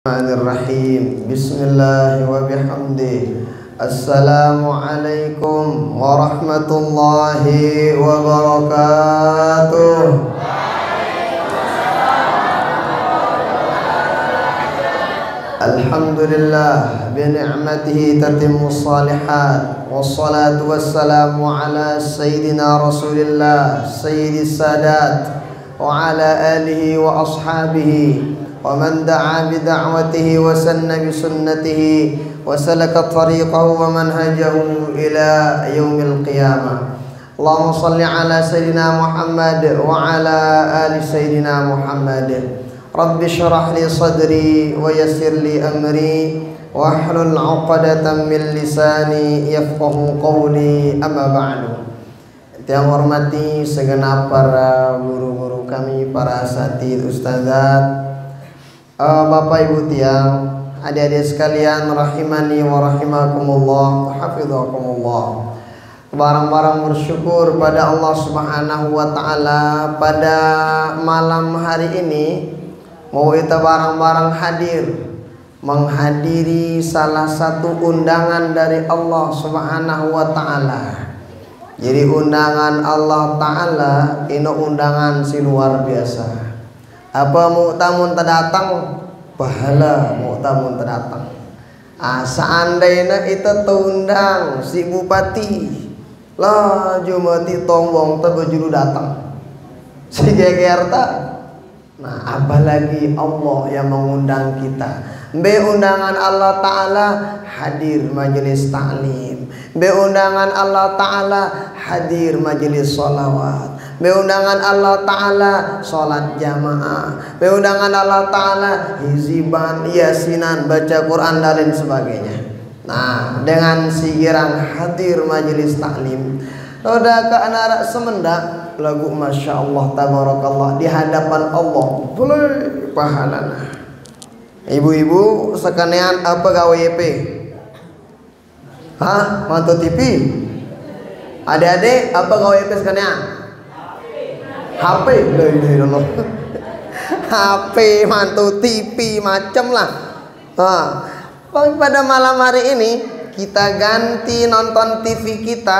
Bismillahirrahmanirrahim. Bismillah wa bihamdi. Assalamualaikum warahmatullahi wabarakatuh. Alhamdulillah bi ni'matihi tatimmus shalihat. Wassalatu wassalamu ala sayyidina Rasulillah sayyidis sadat wa ala alihi wa ashabihi ومن دعا بدعوته وسن بسنته وسلك طريقه ومنهجه إلى يوم القيامة. اللهم صل على سيدنا محمد وعلى آل سيدنا محمد. رب اشرح لي صدري ويسر لي أمري واحلل عقدة من لساني يفقه قولي. أما بعد. Yang hormati segenap para guru-guru kami, para asatidz, ustadzat, Bapak Ibu tiang, adik-adik sekalian, rahimani wa rahimakumullah, hafizakumullah. Barang-barang bersyukur pada Allah Subhanahu wa taala pada malam hari ini mau kita barang-barang hadir menghadiri salah satu undangan dari Allah Subhanahu wa taala. Jadi undangan Allah taala ini undangan si luar biasa. Apa mu'tamun terdatang pahala mu'tamun terdatang. Seandainya itu tundang si bupati lah jumati tombong terbejuru datang si geger tak. Nah apalagi Allah yang mengundang kita. Be undangan Allah Ta'ala hadir majelis ta'lim. Be undangan Allah Ta'ala hadir majelis sholawat. Be undangan Allah Ta'ala sholat jamaah. Be undangan Allah Ta'ala hiziban, yasinan, baca Quran dan lain sebagainya. Nah dengan sigirang hadir majelis taklim roda ke anak semendak lagu Masya Allah tabarakallah di hadapan Allah boleh pahalana. Ibu-ibu sekalian apa gawe YP? Hah? Mantu TV? Adik-adik apa gawe YP sekalian? HP, HP, mantu TV, macam lah. Pada malam hari ini kita ganti nonton TV kita,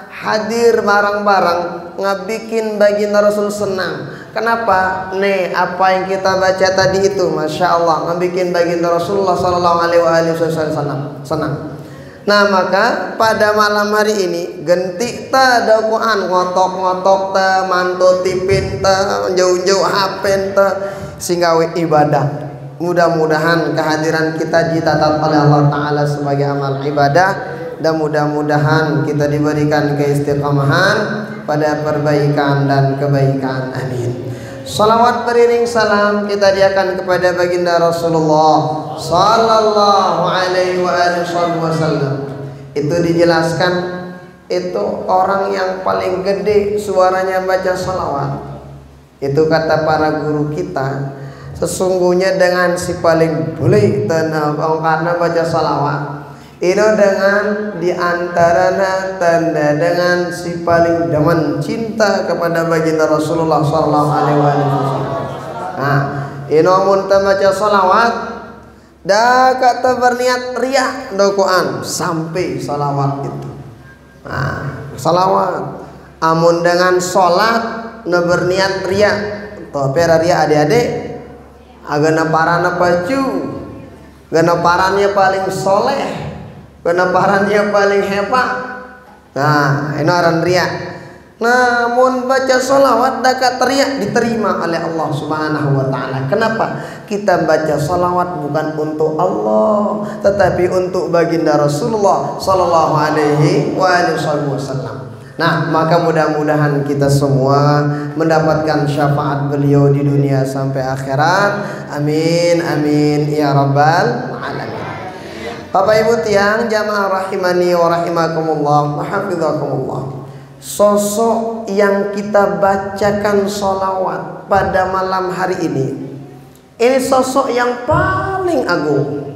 hadir bareng-bareng, ngabikin baginda Rasul senang. Kenapa? Nih apa yang kita baca tadi itu, masya Allah, ngabikin baginda Rasulullah Sallallahu Alaihi Wasallam senang. Nah maka pada malam hari ini genti ta dakwaan ngotok-ngotok ta mantu tipin ta jauh-jauh hapen ta singgawi ibadah. Mudah-mudahan kehadiran kita dicatat oleh Allah Ta'ala sebagai amal ibadah dan mudah-mudahan kita diberikan keistiqomahan pada perbaikan dan kebaikan. Amin. Salawat beriring salam kita diakan kepada baginda Rasulullah Sallallahu Alaihi Wasallam. Itu dijelaskan itu orang yang paling gede suaranya baca salawat. Itu kata para guru kita. Sesungguhnya dengan si paling boleh karena baca salawat itu dengan diantaranya tanda dengan si paling demen cinta kepada baginda Rasulullah Sallallahu Alaihi Wasallam. Nah, inomun baca salawat dah kata berniat riak doaan sampai salawat itu. Nah, salawat amun dengan sholat na berniat riak toh pera riak adik-adik agana parana pacu gana parannya paling soleh gana parannya paling hebat. Nah ini orang riak. Namun baca sholawat dakat teriak diterima oleh Allah Subhanahu wa ta'ala. Kenapa? Kita baca sholawat bukan untuk Allah tetapi untuk baginda Rasulullah Sallallahu Alaihi Wasallam. Nah maka mudah-mudahan kita semua mendapatkan syafaat beliau di dunia sampai akhirat. Amin amin ya rabbal alamin. Bapak Ibu tiang jamaah rahimani wa rahimakumullah, hafizakumullah. Sosok yang kita bacakan sholawat pada malam hari ini sosok yang paling agung,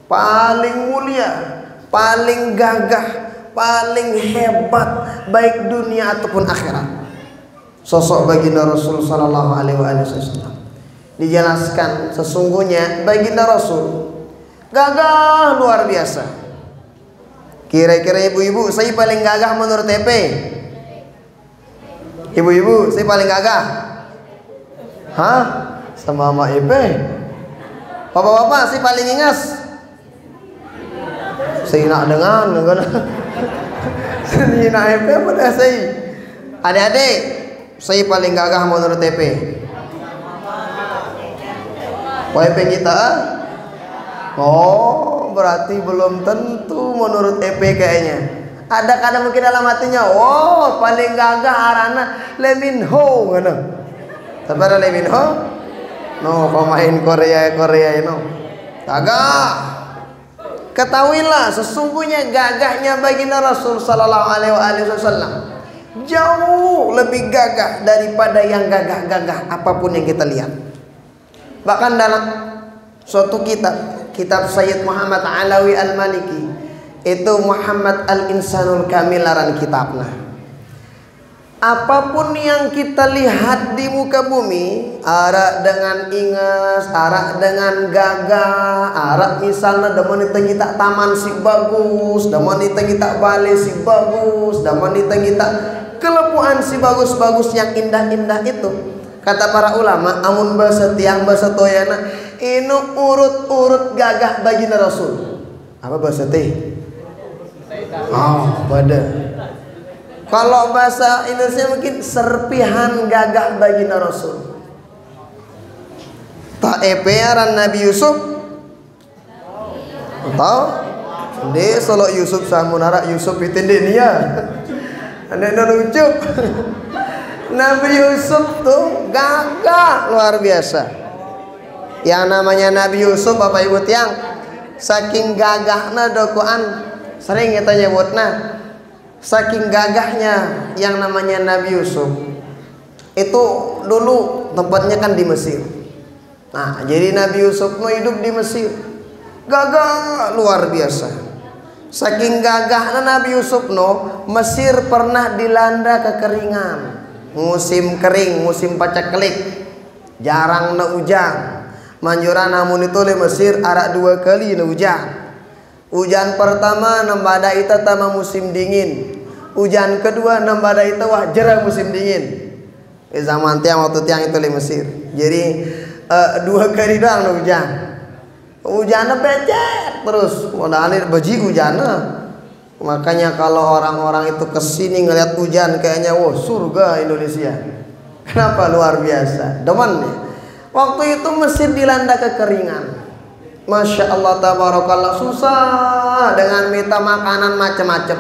paling mulia, paling gagah, paling hebat baik dunia ataupun akhirat. Sosok baginda Rasul Sallallahu Alaihi Wasallam. dijelaskan sesungguhnya baginda Rasul gagah luar biasa. Kira-kira ibu-ibu saya paling gagah menurut TP? Ibu-ibu saya paling gagah? Hah? Sama Mama Epe? Bapak-bapak saya paling ingas? Saya nak dengan saya nak Epe pada saya. Adik-adik saya paling gagah menurut TP? YP kita? Oh, berarti belum tentu menurut EP kayaknya. Ada kadang mungkin dalam hatinya, oh paling gagah arana Leminho ngono. Tapi ada Leminho? No, pemain Korea itu. Gagah. Ketahuilah sesungguhnya gagahnya baginda Rasul sallallahu alaihi wasallam jauh lebih gagah daripada yang gagah-gagah apapun yang kita lihat. Bahkan dalam suatu kitab Sayyid Muhammad Alawi Al-Maliki, itu Muhammad Al-Insanul Kamil laran kitabnya. Apapun yang kita lihat di muka bumi, arak dengan ingas, arak dengan gagah, arak misalnya demen kita taman si bagus, demen kita balai si bagus, demen kita kelepuan si bagus-bagus yang indah-indah itu. Kata para ulama, amun bahasa tiang bahasa toyana ini urut-urut gagah baginda Rasul. Apa bahasa teh? Oh, pada. Kalau bahasa Indonesia mungkin serpihan gagah baginda Rasul. Tak epearan Nabi Yusuf. Tahu? Dia solo Yusuf samunara Yusuf itu dia. Ada lucu. Nabi Yusuf tuh gagah luar biasa. Yang namanya Nabi Yusuf Bapak Ibu tiang, saking gagahnya dokuan sering kita nyebutnya, saking gagahnya yang namanya Nabi Yusuf itu dulu tempatnya kan di Mesir. Nah jadi Nabi Yusuf mau hidup di Mesir, gagah luar biasa. Saking gagahnya Nabi Yusuf Mesir pernah dilanda kekeringan. Musim kering, musim pacaklik, jarang na hujan. Manjuran namun itu le Mesir arak 2 kali na hujan. Hujan pertama nembada ita tama musim dingin. Hujan kedua nembada ita wah jera musim dingin. Zaman tiang waktu tiang itu le Mesir. Jadi 2 kali doang na hujan. Hujannya becek terus. Modalnya baji hujannya. Makanya kalau orang-orang itu kesini ngeliat hujan kayaknya wah surga Indonesia. Kenapa? Luar biasa demennya. Waktu itu Mesir dilanda kekeringan. Masya Allah tabarakallah, susah dengan minta makanan macam-macam.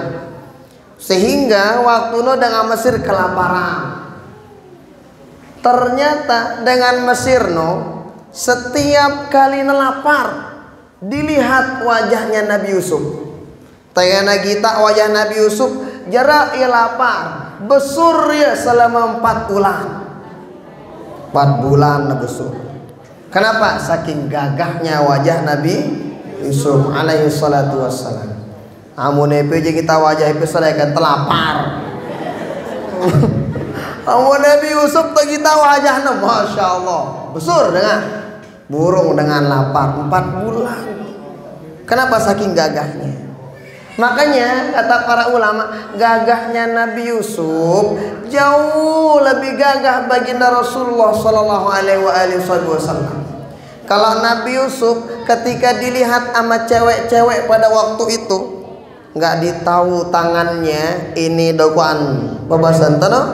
Sehingga waktu dengan Mesir kelaparan. Ternyata dengan Mesir setiap kali nelapar dilihat wajahnya Nabi Yusuf. Tayana kita wajah Nabi Yusuf jarak ia lapar, besur ya selama 4 bulan. 4 bulan besur. Kenapa? Saking gagahnya wajah Nabi Yusuf alaihi salatu wassalam. Amun epe kita wajah epe kan telapar. Amun Nabi Yusuf tuh kita wajahnya Masya Allah besur dengan burung dengan lapar 4 bulan. Kenapa? Saking gagahnya. Makanya kata para ulama, gagahnya Nabi Yusuf jauh lebih gagah baginda Rasulullah sallallahu alaihi wasallam. Kalau Nabi Yusuf ketika dilihat sama cewek-cewek pada waktu itu, nggak ditahu tangannya ini dokuan bebasan tanah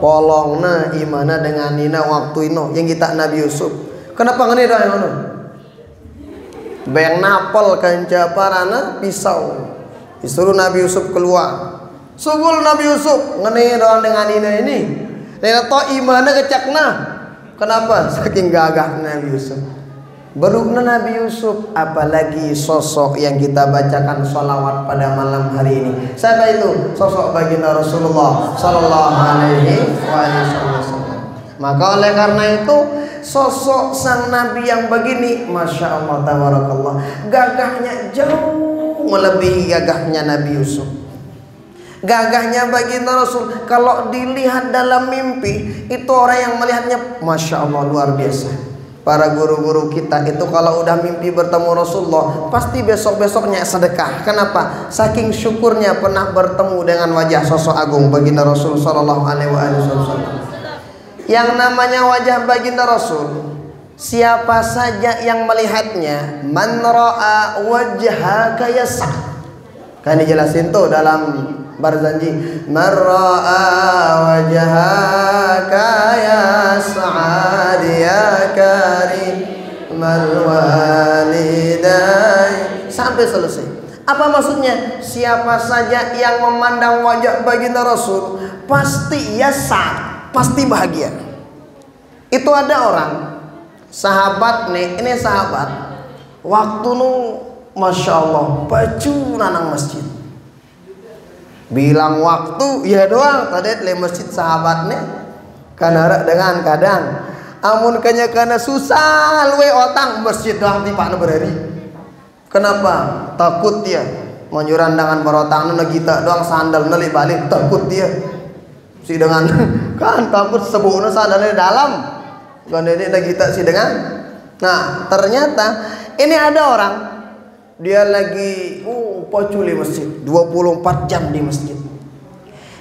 polongna imana dengan nina waktu ino yang kita Nabi Yusuf. Kenapa ngene dah ngono? Bayang napel kanca parana pisau. Disuruh Nabi Yusuf keluar. Sugul Nabi Yusuf ngene doang dengan ini. Nena to imana kecakna. Kenapa? Saking gagah Nabi Yusuf. Berukna Nabi Yusuf, apalagi sosok yang kita bacakan sholawat pada malam hari ini. Siapa itu? Sosok baginda Rasulullah sallallahu alaihi wasallam. Maka oleh karena itu sosok sang Nabi yang begini, Masya Allah tabarakallah, gagahnya jauh melebihi gagahnya Nabi Yusuf. Gagahnya baginda Rasul kalau dilihat dalam mimpi, itu orang yang melihatnya Masya Allah luar biasa. Para guru-guru kita itu kalau udah mimpi bertemu Rasulullah, pasti besok-besoknya sedekah. Kenapa? Saking syukurnya pernah bertemu dengan wajah sosok agung baginda Rasul sallallahu alaihi wasallam. Yang namanya wajah baginda Rasul, siapa saja yang melihatnya, man ra'a wajhaka yasa. Kan dijelasin tuh dalam Barzanji, man ra'a wajhaka yas'ad ya karim mal walidai, sampai selesai. Apa maksudnya? Siapa saja yang memandang wajah baginda Rasul pasti yas'ad, pasti bahagia. Itu ada orang sahabat nih, ini sahabat waktu nu Masya Allah baju nanang masjid, bilang waktu ya doang tadi le masjid sahabat nih karena dengan kadang amun kanya karena susah luwe otang masjid doang tipa nu berhari. Kenapa? Takut dia manjuran dengan berotang nu kita doang sandal neli balik, takut dia si dengan kan takut sebuhnya sandalnya dalam kan ini kita si dengan. Nah ternyata ini ada orang dia lagi paculi masjid 24 jam di masjid.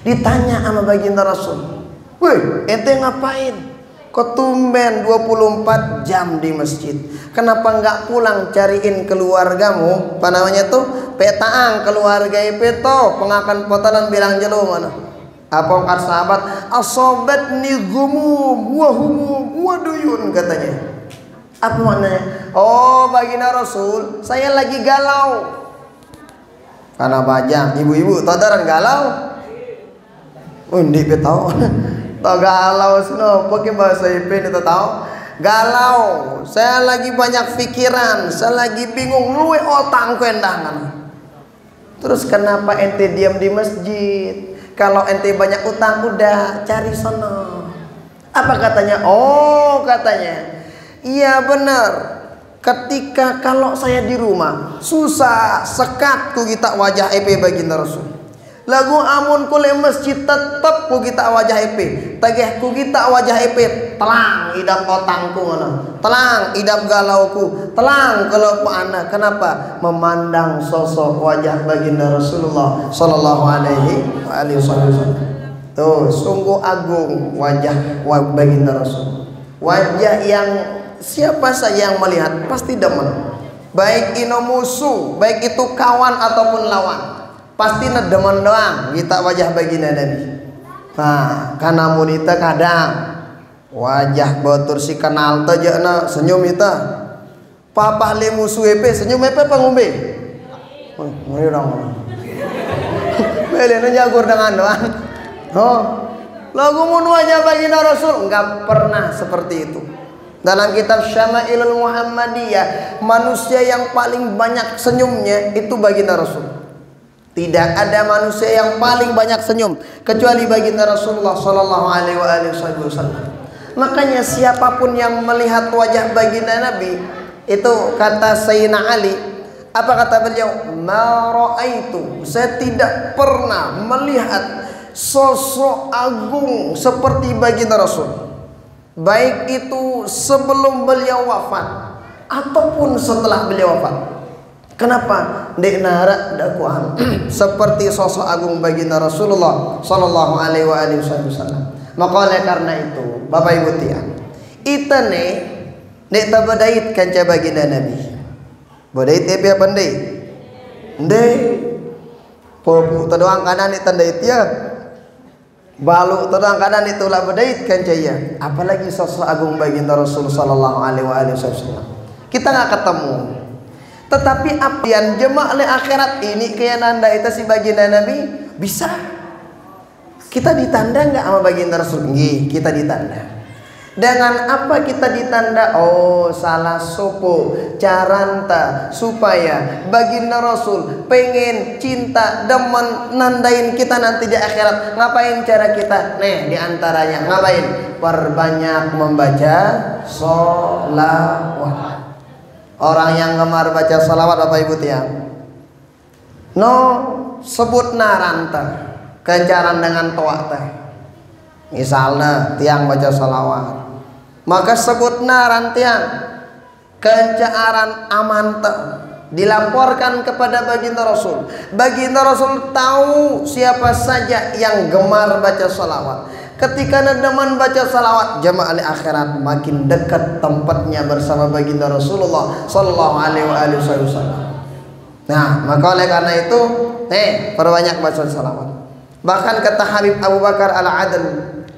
Ditanya sama baginda Rasul, "Woi, ente ngapain? Ketumben 24 jam di masjid. Kenapa enggak pulang cariin keluargamu?" Apa namanya tuh? Petaang keluarga itu pengakan potalan bilang jelo mana? Apa angkat sahabat? Asobatni ghumum wa humum wa duyun katanya. Apa maknanya? Oh baginda Rasul, saya lagi galau. Karena bajang, ibu-ibu tadaran galau. Undi tahu. Tahu galau seno, pakai bahasa IP itu tahu. Galau, saya lagi banyak pikiran, saya lagi bingung luwe otang kendangan. Terus kenapa ente diam di masjid? Kalau ente banyak utang udah cari sono. Apa katanya? Oh katanya, iya benar. Ketika kalau saya di rumah susah sekat ku kita wajah EP baginda Rasul. Lagu amun kule masjid tetep ku kita wajah EP. Tagih ku kita wajah EP telang idap otangku ngono. Telang idap galauku, telang kalau ku ana. Kenapa? Memandang sosok wajah baginda Rasulullah sallallahu alaihi wasallam. Tuh sungguh agung wajah baginda Rasul. Wajah yang siapa saja yang melihat pasti demen. Baik itu musuh, baik itu kawan ataupun lawan, pasti demen doang kita wajah baginda Nabi. Nah, karena munita kadang wajah batur si kenal aja na senyum ita. Papa le musuh EP senyum EP pengumbe. Mari dong. Beliau jagur dengan doang. Oh, lagu mun wajah baginda Rasul enggak pernah seperti itu. Dalam kitab Syama'ilul Muhammadiyah, manusia yang paling banyak senyumnya itu baginda Rasul. Tidak ada manusia yang paling banyak senyum kecuali baginda Rasulullah sallallahu alaihi wasallam. Makanya siapapun yang melihat wajah baginda Nabi, itu kata Sayyidina Ali, apa kata beliau? Ma ra'aitu, saya tidak pernah melihat sosok agung seperti baginda Rasul. Baik itu sebelum beliau wafat ataupun setelah beliau wafat. Kenapa? Dek nara dakwaan seperti sosok agung baginda Rasulullah sallallahu alaihi wasallam. Maka oleh karena itu, Bapak Ibu tiang, itane dek tabadait kanca baginda Nabi. Badait apa pandai? Ndai. Popu doang kanan tandait ya. Balu terang kadang itulah bedait kan caya. Apalagi sosok agung baginda Rasul sallallahu alaihi wasallam. Kita nggak ketemu. Tetapi apian jemaah le akhirat ini kayak nanda itu si baginda Nabi bisa. Kita ditanda nggak sama baginda Rasul? Nggih, kita ditanda. Dengan apa kita ditanda? Oh, salah sopo caranta supaya baginda Rasul pengen cinta demen nandain kita nanti di akhirat. Ngapain cara kita? Nih diantaranya ngapain? Perbanyak membaca sholawat. Orang yang gemar baca sholawat Bapak Ibu tiang, no sebut naranta kencaran dengan toa teh. Misalnya tiang baca salawat, maka sebutna rantiang kencaran aman teh dilaporkan kepada baginda Rasul. Baginda Rasul tahu siapa saja yang gemar baca salawat. Ketika nedeman baca salawat, jamaah akhirat makin dekat tempatnya bersama baginda Rasulullah sallallahu alaihi wasallam. Nah, maka oleh karena itu, perbanyak baca salawat. Bahkan kata Habib Abu Bakar Al-Adl,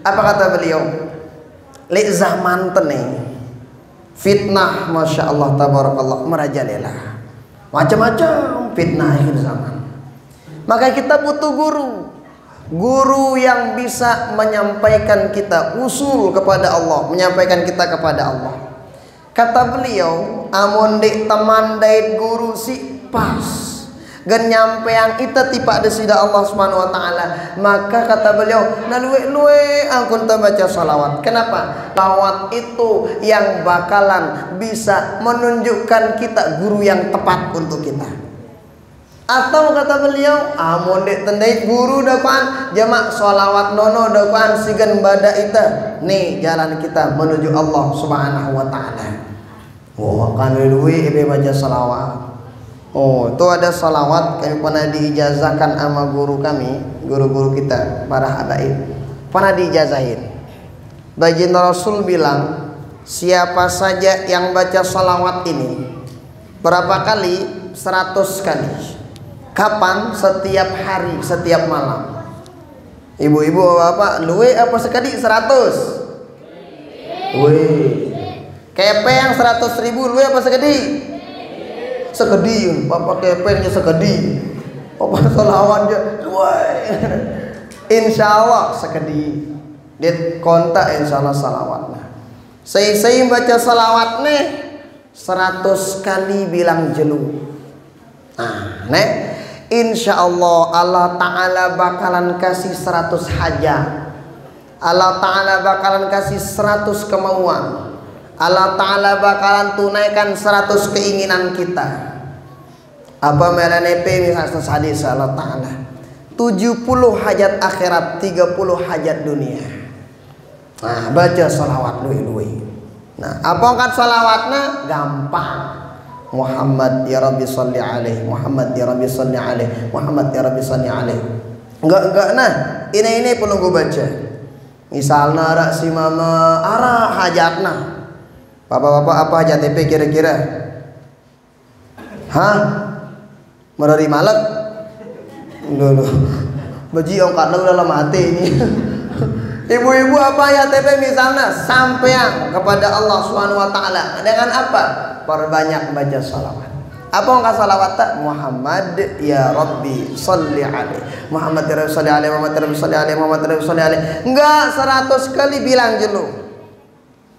apa kata beliau? Li zaman teneng fitnah, masya Allah tabarakallah, merajalela. Macam-macam fitnah akhir zaman. Maka kita butuh guru yang bisa menyampaikan kita usul kepada Allah, menyampaikan kita kepada Allah. Kata beliau, amun dek teman dait guru si pas gan nyampe yang ita tipa desida Allah Subhanahu wa taala, maka kata beliau nalue angkun baca salawat. Kenapa? Salawat itu yang bakalan bisa menunjukkan kita guru yang tepat untuk kita. Atau kata beliau, amun dek tendai guru dakwaan jamak salawat nono dakwaan sigan bada ita. Nih jalan kita menuju Allah Subhanahu wa taala. Oh, kan luwe baca salawat. Oh, itu ada salawat kami pernah diijazahkan sama guru kami, guru-guru kita, para habaib. Pernah diijazahin. Baginda Rasul bilang, siapa saja yang baca salawat ini berapa kali? 100 kali. Kapan? Setiap hari, setiap malam. Ibu-ibu bapak, luwe apa sekali 100? Wih. Kepe yang 100.000, luwe apa sekali? Sekedi, papa kepenya sekedi, papa salawatnya, insya Allah sekedi, dit kontak insya Allah salawatnya. Saya baca salawat nih 100 kali bilang jelu. Nah, nih insya Allah Allah Taala bakalan kasih 100 hajat. Allah Taala bakalan kasih 100 kemauan. Allah Ta'ala bakalan tunaikan 100 keinginan kita. Apa melanepe misalnya hadis Allah Ta'ala 70 hajat akhirat, 30 hajat dunia. Nah, baca salawat lui. Nah, apa kan salawatnya? Gampang. Muhammad ya Rabbi salli alaih, Muhammad ya Rabbi salli alaih, Muhammad ya Rabbi salli alaih. Enggak nah. Ini perlu gue baca. Misalnya rak si mama arah hajatna. Bapak-bapak apa aja TP kira-kira? Hah? Merari malak? Dulu. Baji ongkatnya udah lama mati ini. Ibu-ibu apa ya TP misalnya sampean kepada Allah Subhanahu wa taala dengan apa? Perbanyak baca salawat. Apa angka salawat tak? Muhammad ya Rabbi salli alaihi. Muhammad ya Rabbi salli alaihi, Muhammad ya Rabbi salli alaihi, Muhammad ya Rabbi salli alaihi. Enggak 100 kali bilang jelu.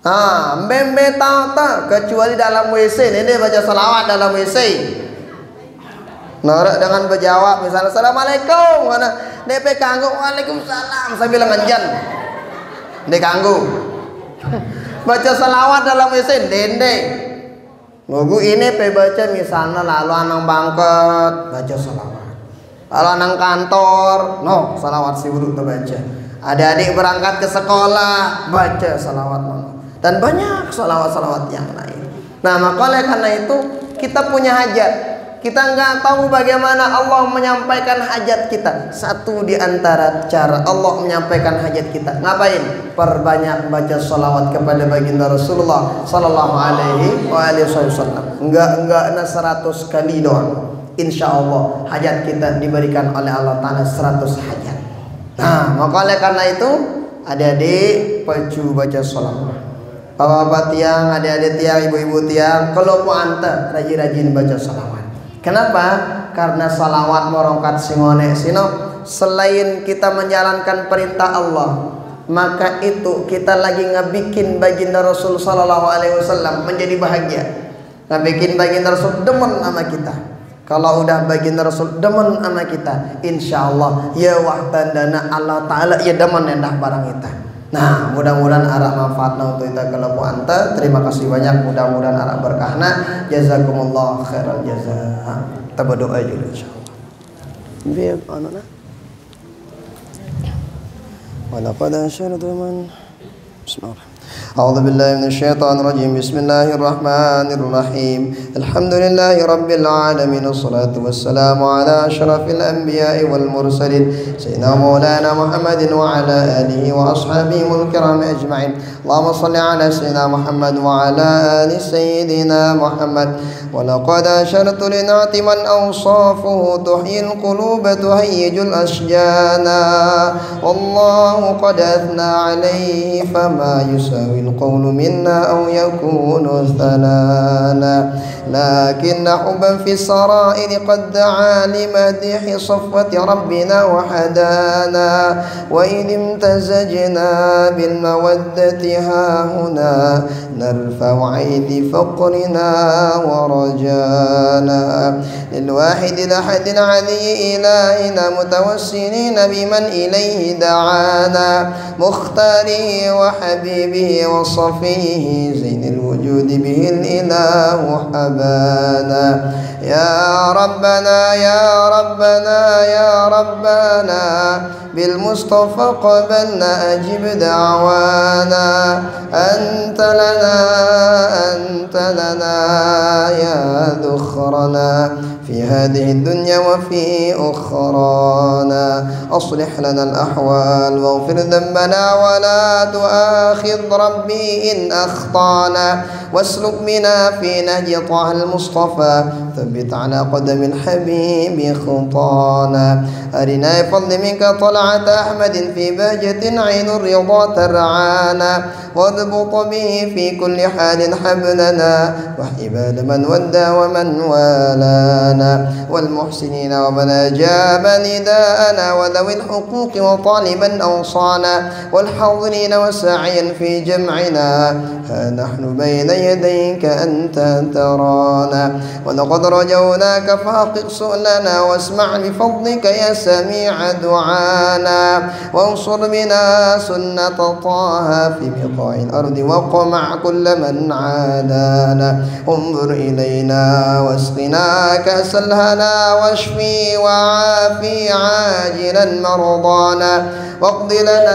Mbembe tak kecuali dalam WC. Ini baca salawat dalam WC. Norak dengan berjawab misalnya assalamualaikum, mana DP kanggo waalaikumsalam sambil nganjan. Dek kanggo. Baca salawat dalam WC dende. Ngogu ini pe baca misalnya lalu anang bangket baca salawat. Lalu anang kantor, no salawat si buruk baca. Adik-adik berangkat ke sekolah baca salawat mama. Dan banyak salawat-salawat yang lain. Nah, maka oleh karena itu kita punya hajat. Kita nggak tahu bagaimana Allah menyampaikan hajat kita. Satu di antara cara Allah menyampaikan hajat kita, ngapain? Perbanyak baca salawat kepada baginda Rasulullah Sallallahu Alaihi Wasallam. Enggak 100 kali doang. Insya Allah hajat kita diberikan oleh Allah Taala 100 hajat. Nah, maka oleh karena itu adik-adik pacu baca salawat. Bapak-bapak tiang, adik-adik tiang, ibu-ibu tiang, kalau mau anta rajin-rajin baca salawat. Kenapa? Karena salawat merongkat singone sino. Selain kita menjalankan perintah Allah, maka itu kita lagi ngebikin baginda Rasul Sallallahu Alaihi Wasallam menjadi bahagia. Ngebikin baginda Rasul demen sama kita. Kalau udah baginda Rasul demen sama kita, insya Allah ya wahdana Allah Ta'ala ya demen endah barang kita. Nah, mudah-mudahan arah manfaatna untuk kita kalau anta. Terima kasih banyak, mudah-mudahan arah berkahna. Jazakumullah khairal jazaa. Kita berdoa dulu insyaallah. Biar anak ولقد أنشرت من بسم الله أعوذ بالله من الشيطان الرجيم بسم الله الرحمن الرحيم الحمد لله رب العالمين والصلاة والسلام على أشرف الأنبياء والمرسلين سيدنا مولانا محمد وعلى آله وأصحابه الكرام أجمعين اللهم صل على سيدنا محمد وعلى آل سيدنا محمد ولقد أشرت لنعت من أوصافه تحيي القلوب تهيج الأشجان والله قد أثنى عليه فما يساوي القول منا أو يكون ثنانا لكن حبا في السرائر قد دعا لمدح صفوة ربنا وحدانا وإذ امتزجنا بالمودة هاهنا نرفع عيد فقرنا ورجانا للواحد الأحد العلي إلهنا متوسلين بمن إليه دعانا مختاره وحبيبه وصفيه زين الوجود به الإله حبانا يا ربنا يا ربنا يا ربنا بالمصطفى قبلنا أجب دعوانا أنت لنا يا ذخرنا في هذه الدنيا وفي أخرانا أصلح لنا الأحوال واغفر ذنبنا ولا تؤاخذ ربي إن أخطأنا واسلك بنا في نهج طه المصطفى ثبت على قدم الحبيب خطانا أرنا بفضل منك طلعة أحمد في بهجة عين الرضا ترعانا واضبط به في كل حال حبلنا وحبال من ودى ومن والانا والمحسنين ومن أجاب نداءنا وذوي الحقوق وطالبا أوصانا والحاضرين وساعيا في جمعنا ها نحن بين يديك أنت ترانا ولقد رجوناك فحقق سؤلنا واسمع بفضلك يا سميع دعانا وانصر بنا سنة طه في بقاع الأرض وقمع كل من عادانا انظر إلينا واسقنا كأس الهنا واشفي وعافي عاجلا مرضانا واقض لنا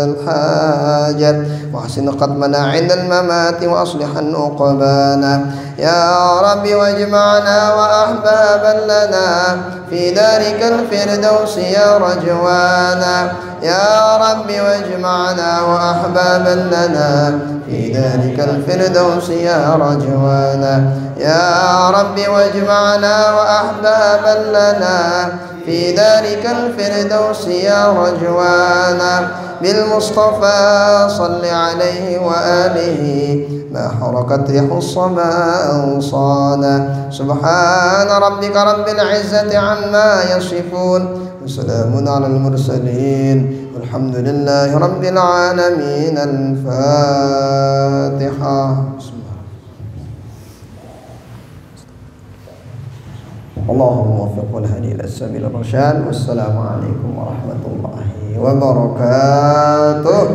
الحاجات واحسن ختمنا عند الممات واصلحا عقبانا يا رب واجمعنا وأحبابا لنا في دارك الفردوس يا رجوانا يا رب واجمعنا وأحبابا لنا في دارك الفردوس يا رجوانا يا رب واجمعنا وأحبابا لنا في دارك الفردوس يا رجوانا بالمصطفى صل عليه وآله ما حركت ريح الصبا أوصانا سبحان ربك رب العزة عما يصفون وسلام على المرسلين والحمد لله رب العالمين الفاتحة اللهم وفق والهدي إلى سبيل الرشاد والسلام عليكم ورحمة الله وبركاته.